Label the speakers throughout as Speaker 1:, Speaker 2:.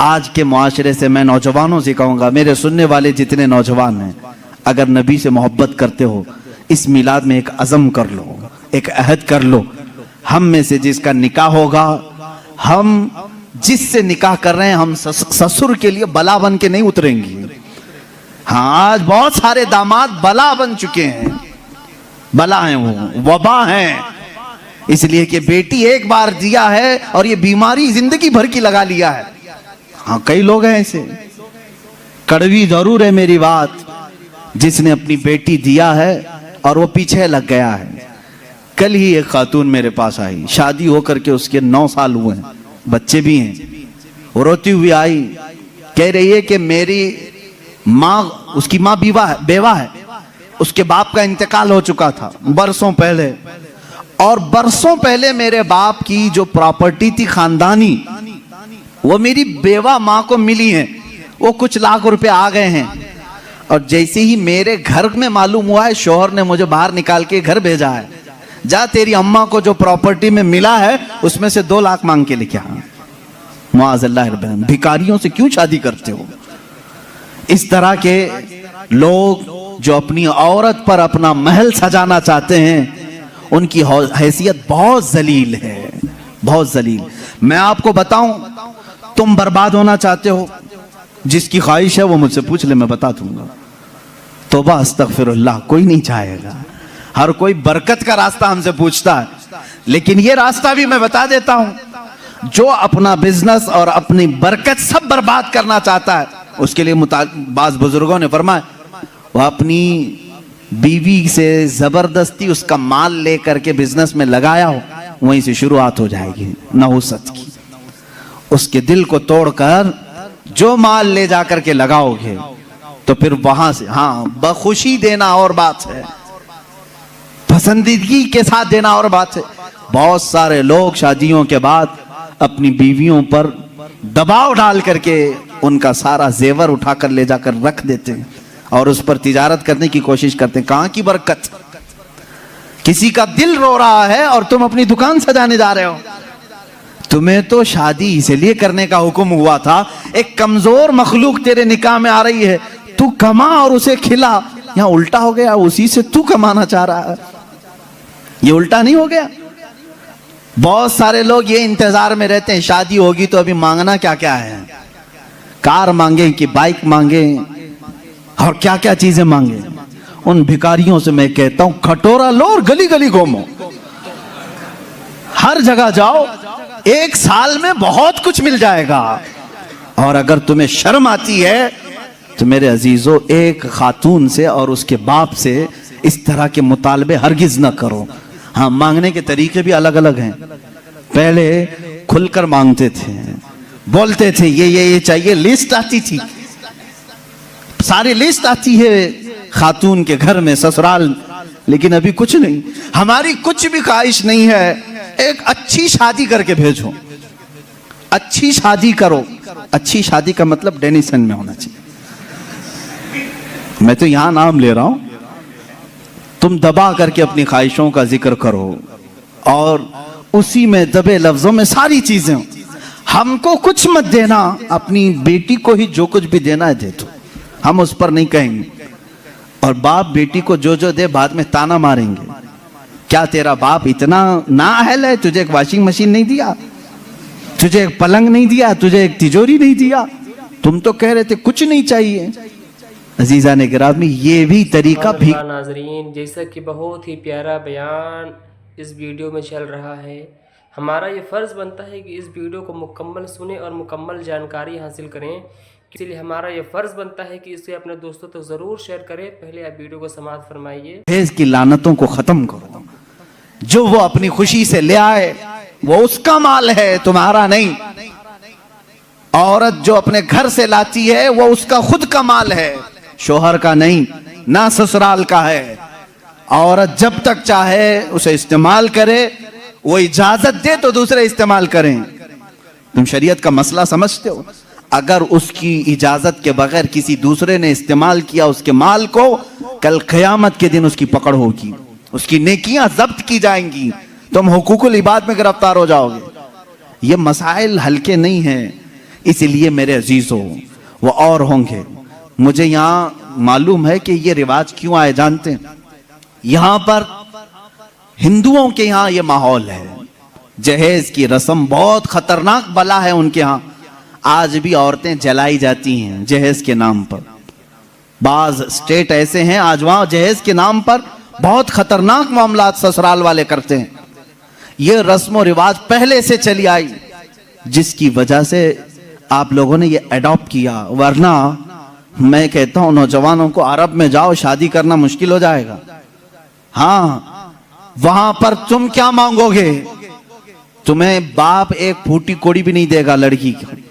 Speaker 1: आज के मुआशरे से मैं नौजवानों से कहूँगा, मेरे सुनने वाले जितने नौजवान हैं, अगर नबी से मोहब्बत करते हो, इस मिलाद में एक अज़म कर लो, एक अहद कर लो। हम में से जिसका निकाह होगा, हम जिससे निकाह कर रहे हैं, हम ससुर के लिए बला बन के नहीं उतरेंगे। हाँ, आज बहुत सारे दामाद बला बन चुके हैं, बला हैं, वो वबा हैं, इसलिए कि बेटी एक बार दिया है और ये बीमारी जिंदगी भर की लगा लिया है। हाँ, कई लोग हैं ऐसे। कड़वी जरूर है मेरी बात, जिसने अपनी बेटी दिया है और वो पीछे लग गया है। कल ही एक खातून मेरे पास आई, शादी होकर के उसके 9 साल हुए हैं, बच्चे भी हैं। वो रोती हुई आई, कह रही है कि मेरी माँ, उसकी माँ बेवा है, उसके बाप का इंतकाल हो चुका था बरसों पहले, और बरसों पहले मेरे बाप की जो प्रॉपर्टी थी खानदानी, वो मेरी बेवा माँ को मिली है। वो कुछ लाख रुपए आ गए हैं, और जैसे ही मेरे घर में मालूम हुआ है, शोहर ने मुझे बाहर निकाल के घर भेजा है, जा तेरी अम्मा को जो प्रॉपर्टी में मिला है उसमें से 2 लाख मांग के लेके आ। मुआज़ल्लाह, भिखारियों से क्यों शादी करते हो? इस तरह के लोग जो अपनी औरत पर अपना महल सजाना चाहते हैं, उनकी हैसियत बहुत जलील है, बहुत जलील। मैं आपको बताऊं, तुम बर्बाद होना चाहते हो, जिसकी ख्वाहिश है वो मुझसे पूछ ले, मैं बता दूंगा। तौबा अस्तगफिरुल्लाह, कोई नहीं चाहेगा। हर कोई बरकत का रास्ता हमसे पूछता है, लेकिन ये रास्ता भी मैं बता देता हूं, जो अपना बिजनेस और अपनी बरकत सब बर्बाद करना चाहता है, उसके लिए बाज़ बुजुर्गों ने फरमाया, वह अपनी बीवी से जबरदस्ती उसका माल लेकर के बिजनेस में लगाया हो, वहीं से शुरुआत हो जाएगी नहुसत की। उसके दिल को तोड़कर जो माल ले जाकर के लगाओगे, तो फिर वहां से, हाँ, बखुशी देना और बात है, पसंदीदगी के साथ देना और बात है। बहुत सारे लोग शादियों के बाद अपनी बीवियों पर दबाव डाल करके उनका सारा जेवर उठाकर ले जाकर रख देते हैं और उस पर तिजारत करने की कोशिश करते हैं। कहां की बरकत? किसी का दिल रो रहा है और तुम अपनी दुकान सजाने जा रहे हो। तुम्हें तो शादी इसलिए करने का हुक्म हुआ था, एक कमजोर मखलूक तेरे निकाह में आ रही है, तू कमा और उसे खिला। यहां उल्टा हो गया, उसी से तू कमाना चाह रहा है। ये उल्टा नहीं हो गया? बहुत सारे लोग ये इंतजार में रहते हैं, शादी होगी तो अभी मांगना क्या क्या है, कार मांगे कि बाइक मांगे और क्या क्या चीजें मांगे। उन भिखारियों से मैं कहता हूं, कटोरा लो और गली गली घूमो, हर जगह जाओ, 1 साल में बहुत कुछ मिल जाएगा। और अगर तुम्हें शर्म आती है तो मेरे अजीजों, एक खातून से और उसके बाप से इस तरह के मुतालबे हरगिज न करो। हाँ, मांगने के तरीके भी अलग अलग हैं। पहले खुलकर मांगते थे, बोलते थे ये चाहिए, लिस्ट आती थी, सारी लिस्ट आती है खातून के घर में, ससुराल। लेकिन अभी कुछ नहीं, हमारी कुछ भी ख्वाहिश नहीं है, एक अच्छी शादी करके भेजो, अच्छी शादी करो। अच्छी शादी का मतलब डेनिसन में होना चाहिए। मैं तो यहां नाम ले रहा हूं, तुम दबा करके अपनी ख्वाहिशों का जिक्र करो और उसी में दबे लफ्जों में सारी चीजें। हमको कुछ मत देना, अपनी बेटी को ही जो कुछ भी देना है दे दो, हम उस पर नहीं कहेंगे। और बाप बेटी को जो जो दे, बाद में ताना मारेंगे, क्या तेरा बाप इतना नाअहल है, तुझे एक वॉशिंग मशीन नहीं दिया, तुझे एक पलंग नहीं दिया, तुझे एक तिजोरी नहीं दिया, तुम तो कह रहे थे कुछ नहीं चाहिए। अजीजा ने गिरामी, ये भी तरीका भी।
Speaker 2: नाजरीन, जैसा कि बहुत ही प्यारा बयान इस वीडियो में चल रहा है, हमारा ये फ़र्ज़ बनता है कि इस वीडियो को मुकम्मल सुने और मुकम्मल जानकारी हासिल करें। इसलिए हमारा ये फ़र्ज़ बनता है कि इसे अपने दोस्तों तक ज़रूर शेयर करें। पहले आप वीडियो को समाप्त फरमाइए।
Speaker 1: दहेज की लानतों को ख़त्म करो। जो वो अपनी खुशी से ले आए वो उसका माल है, तुम्हारा नहीं। औरत जो अपने घर से लाती है वो उसका खुद का माल है, शोहर का नहीं, ना ससुराल का है। औरत जब तक चाहे उसे इस्तेमाल करे, वो इजाजत दे तो दूसरे इस्तेमाल करें। तुम शरीयत का मसला समझते हो? अगर उसकी इजाजत के बगैर किसी दूसरे ने इस्तेमाल किया उसके माल को, कल क़यामत के दिन उसकी पकड़ होगी, उसकी नेकियां जब्त की जाएंगी, तुम हुकूकुल इबाद में गिरफ्तार हो जाओगे। ये मसाइल हल्के नहीं हैं, इसलिए मेरे अजीजों वो और होंगे। मुझे यहाँ मालूम है कि ये रिवाज क्यों आए जानते हैं? यहाँ पर हिंदुओं के यहाँ ये माहौल है, जहेज की रस्म बहुत खतरनाक बला है उनके यहाँ। आज भी औरतें जलाई जाती हैं जहेज के नाम पर। बाज स्टेट ऐसे हैं आज वहां जहेज के नाम पर बहुत खतरनाक मामलात ससुराल वाले करते हैं। ये रस्म रिवाज पहले से चली आई, जिसकी वजह से आप लोगों ने ये अडॉप्ट किया। वरना मैं कहता हूं नौजवानों को अरब में जाओ, शादी करना मुश्किल हो जाएगा। हाँ, वहां पर तुम क्या मांगोगे? तुम्हें बाप एक फूटी कोड़ी भी नहीं देगा लड़की की।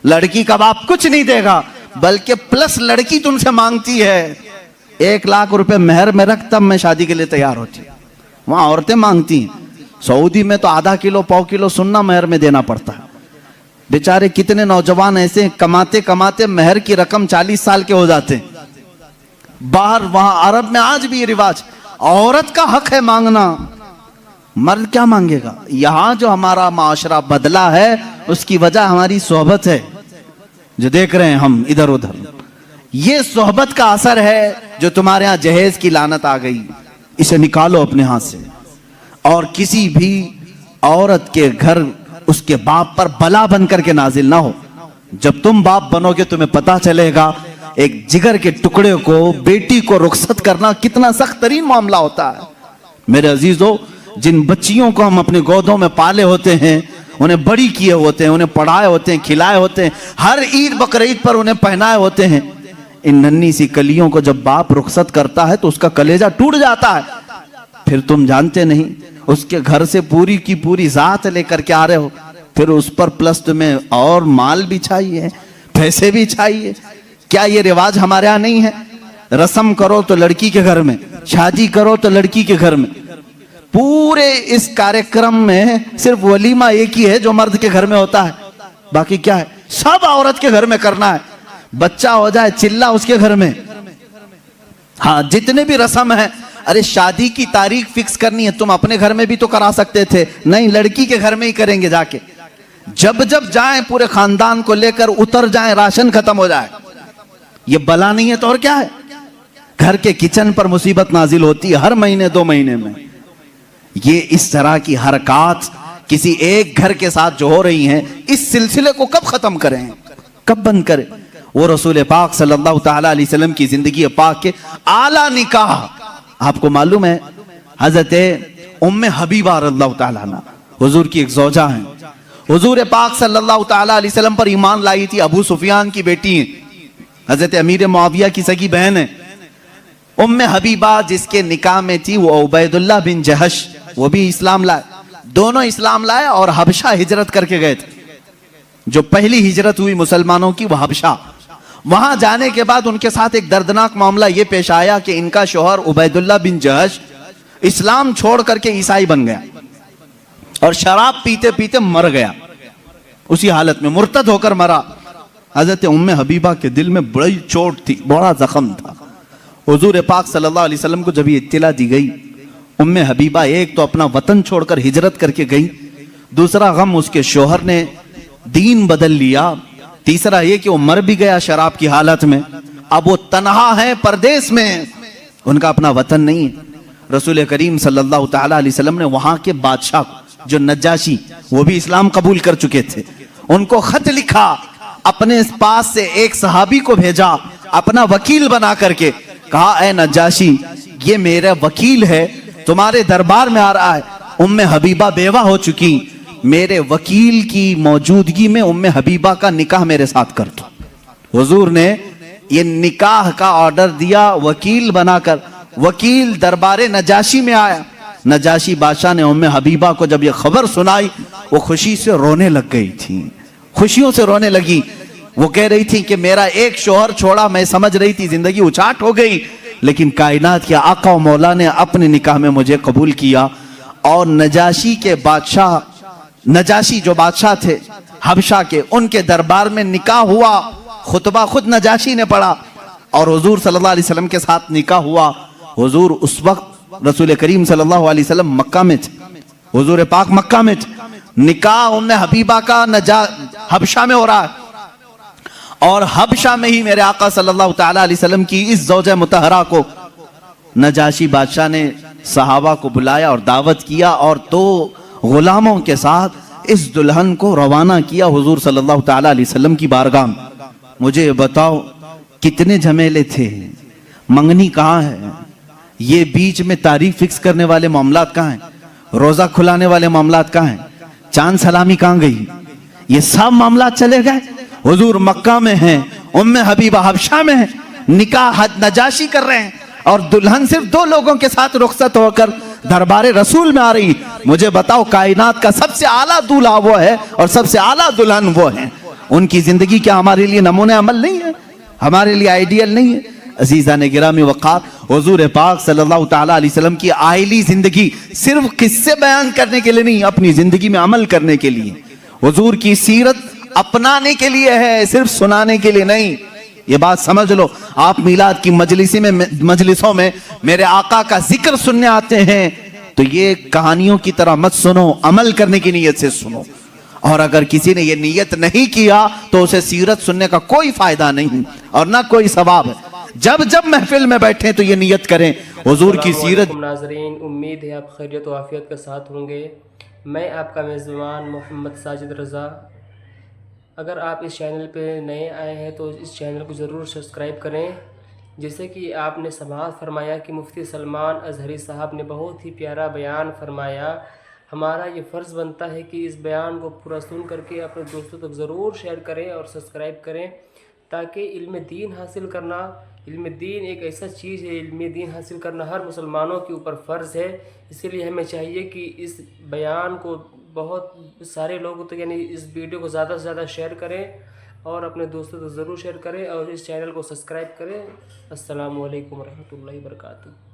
Speaker 1: लड़की का बाप कुछ नहीं देगा, बल्कि प्लस लड़की तुमसे मांगती है 1 लाख रुपए मेहर में रख, तब मैं शादी के लिए तैयार होती। वहां औरतें मांगती हैं। सऊदी में तो आधा किलो पाव किलो सुन्ना मेहर में देना पड़ता है। बेचारे कितने नौजवान ऐसे कमाते कमाते मेहर की रकम 40 साल के हो जाते हैं। बाहर वहां अरब में आज भी ये रिवाज, औरत का हक है मांगना, मर्द क्या मांगेगा? यहां जो हमारा माशरा बदला है उसकी वजह हमारी सोहबत है, जो देख रहे हैं हम इधर उधर। ये सोहबत का असर है जो तुम्हारे यहां जहेज की लानत आ गई। इसे निकालो अपने हाथ से। और किसी भी औरत के घर उसके बाप पर बला बन करके नाजिल ना हो। जब तुम बाप बनोगे तुम्हें पता चलेगा एक जिगर के टुकड़े को, बेटी को रुखसत करना कितना सख्त तरीन मामला होता है। मेरे अजीजों, जिन बच्चियों को हम अपने गोदों में पाले होते हैं, उन्हें बड़ी किए होते हैं, उन्हें पढ़ाए होते हैं, खिलाए होते हैं, हर ईद बकरीद पर उन्हें पहनाए होते हैं, इन नन्ही सी कलियों को जब बाप रुखसत करता है तो उसका कलेजा टूट जाता है। फिर तुम जानते नहीं, उसके घर से पूरी की पूरी जात लेकर के आ रहे हो, फिर उस पर प्लस तुम्हें और माल भी चाहिए, पैसे भी चाहिए। क्या ये रिवाज हमारे यहाँ नहीं है? रस्म करो तो लड़की के घर में, शादी करो तो लड़की के घर में। पूरे इस कार्यक्रम में सिर्फ वलीमा एक ही है जो मर्द के घर में होता है, बाकी क्या है? सब औरत के घर में करना है। बच्चा हो जाए चिल्ला उसके घर में। हाँ, जितने भी रस्म है, अरे शादी की तारीख फिक्स करनी है, तुम अपने घर में भी तो करा सकते थे। नहीं, लड़की के घर में ही करेंगे जाके। जब जब जाएं पूरे खानदान को लेकर उतर जाएं, राशन खत्म हो जाए। ये बला नहीं है तो और क्या है? घर के किचन पर मुसीबत नाजिल होती है हर महीने 2 महीने में। ये इस तरह की हरकत किसी एक घर के साथ जो हो रही हैं, इस सिलसिले को कब खत्म करें, कब बंद करें? वो रसूल पाक सल्लल्लाहु ताला अलैहि वसल्लम की जिंदगी पाक के आला निकाह, आपको मालूम है हजरत उम्मे हबीबा रज़ियल्लाहु ताला अन्हा हुजूर की एक ज़ौजा हैं। हुजूर पाक सल्लल्लाहु ताला अलैहि वसल्लम पर ईमान लाई थी। अबू सुफियान की बेटी हैं, हजरत अमीर मुआविया की सगी बहन है। उम्मे हबीबा जिसके निकाह में थी वो उबैदुल्लाह बिन जहश, वो भी इस्लाम लाए। दोनों इस्लाम लाए और हबशा हिजरत करके गए थे। जो पहली हिजरत हुई मुसलमानों की वो हबशा। वहां जाने के बाद उनके साथ एक दर्दनाक मामला ये पेश आया कि इनका शोहर उबैदुल्लाह बिन जहश इस्लाम छोड़ करके ईसाई बन गया और शराब पीते पीते मर गया। उसी हालत में मुर्तद होकर मरा। हजरत उम्मे हबीबा के दिल में बड़ी चोट थी, बड़ा जख्म था। हुजूर पाक सल्लल्लाहु अलैहि वसल्लम को जब ये इत्तिला दी गई, उम्मे हबीबा एक तो अपना वतन छोड़कर हिजरत करके गई, दूसरा गम उसके शोहर ने दीन बदल लिया, तीसरा ये कि वो मर भी गया शराब की हालत में। अब वो तन्हा है, परदेश में, उनका अपना वतन नहीं है। रसूल करीम सल्लल्लाहु ताला अलैहि वसल्लम ने वहां के बादशाह जो नज्जाशी, वो भी इस्लाम कबूल कर चुके थे, उनको खत लिखा, अपने पास से एक सहाबी को भेजा, अपना वकील बना करके कहा, ए नज्जाशी, ये मेरा वकील है, तुम्हारे दरबार में आ रहा है। उम्मे हबीबा बेवा हो चुकी, मेरे वकील की मौजूदगी में उम्मे हबीबा का निकाह मेरे साथ कर दो। हुजूर ने ये निकाह का ऑर्डर दिया वकील बनाकर। वकील दरबारे नजाशी में आया। नजाशी बादशाह ने उम्मे हबीबा को जब ये खबर सुनाई, वो खुशी से रोने लग गई थी, खुशियों से रोने लगी। वो कह रही थी कि मेरा एक शोहर छोड़ा, मैं समझ रही थी जिंदगी उचाट हो गई, लेकिन कायनात के आका मौला ने अपने निकाह में मुझे कबूल किया। और नजाशी के बादशाह, नजाशी जो बादशाह थे हबशा के, उनके दरबार में निकाह हुआ। खुतबा खुद नजाशी ने पढ़ा और हुजूर सल्लल्लाहु अलैहि वसल्लम के साथ निकाह हुआ। हुजूर उस वक्त रसूल करीम सल्लल्लाहु अलैहि वसल्लम मक्का में थे, हुजूर पाक मक्का में थे। निकाह उम्मे हबीबा का हबशा में हो रहा है। और हबशा में ही मेरे आका सल्लल्लाहु ताला अलैहि वसल्लम की इस ज़ौजा मुतहरा को नजाशी बादशाह ने सहाबा को बुलाया और दावत किया और 2 गुलामों के साथ इस दुल्हन को रवाना किया हुजूर सल्लल्लाहु ताला अलैहि वसल्लम की बारगाह में। मुझे बताओ कितने झमेले थे, मंगनी कहाँ है, ये बीच में तारीख फिक्स करने वाले मामलात कहाँ हैं, रोजा खुलाने वाले मामलात कहाँ हैं, चांद सलामी कहाँ गई, ये सब मामलात चले गए। हुजूर मक्का में हैं, उम्मे हबीबा हबशा में है, निकाह नजाशी कर रहे हैं और दुल्हन सिर्फ 2 लोगों के साथ रुखसत होकर दरबारे रसूल में आ रही। मुझे बताओ कायनात का सबसे आला दूल्हा वो है और सबसे आला दुल्हन वो है। उनकी जिंदगी क्या हमारे लिए नमूने अमल नहीं है, हमारे लिए आइडियल नहीं है? अजीजा ने गिरामी वक़ार, हुजूर पाक सल्लल्लाहु ताला अलैहि वसल्लम की आइली जिंदगी सिर्फ किस्से बयान करने के लिए नहीं, अपनी जिंदगी में अमल करने के लिए, हुजूर की सीरत अपनाने के लिए है, सिर्फ सुनाने के लिए नहीं। ये बात समझ लो। आप मिलाद की मजलिसों में मेरे आका का जिक्र सुनने आते हैं तो ये कहानियों की तरह मत सुनो, अमल करने की नीयत से सुनो। और अगर किसी ने ये नीयत नहीं किया तो उसे सीरत सुनने का कोई फायदा नहीं और ना कोई सवाब है। जब जब महफिल में बैठे तो ये नीयत करें हुजूर की सीरत।
Speaker 2: नाज़रीन, उम्मीद है आप खैरियत और आफियत के साथ होंगे। मैं आपका मेज़बान मोहम्मद साजिद रज़ा। अगर आप इस चैनल पे नए आए हैं तो इस चैनल को ज़रूर सब्सक्राइब करें। जैसे कि आपने समाअत फरमाया कि मुफ्ती सलमान अज़हरी साहब ने बहुत ही प्यारा बयान फरमाया, हमारा ये फ़र्ज़ बनता है कि इस बयान को पूरा सुन करके अपने दोस्तों तक ज़रूर शेयर करें और सब्सक्राइब करें, ताकि इल्म दीन हासिल करना, इल्म दीन एक ऐसा चीज़ है, इल्म दीन हासिल करना हर मुसलमानों के ऊपर फ़र्ज़ है। इसीलिए हमें चाहिए कि इस बयान को बहुत सारे लोग तो यानी इस वीडियो को ज़्यादा से ज़्यादा शेयर करें और अपने दोस्तों तक ज़रूर शेयर करें और इस चैनल को सब्सक्राइब करें। अस्सलामु अलैकुम रहमतुल्लाहि व बरकातुहू।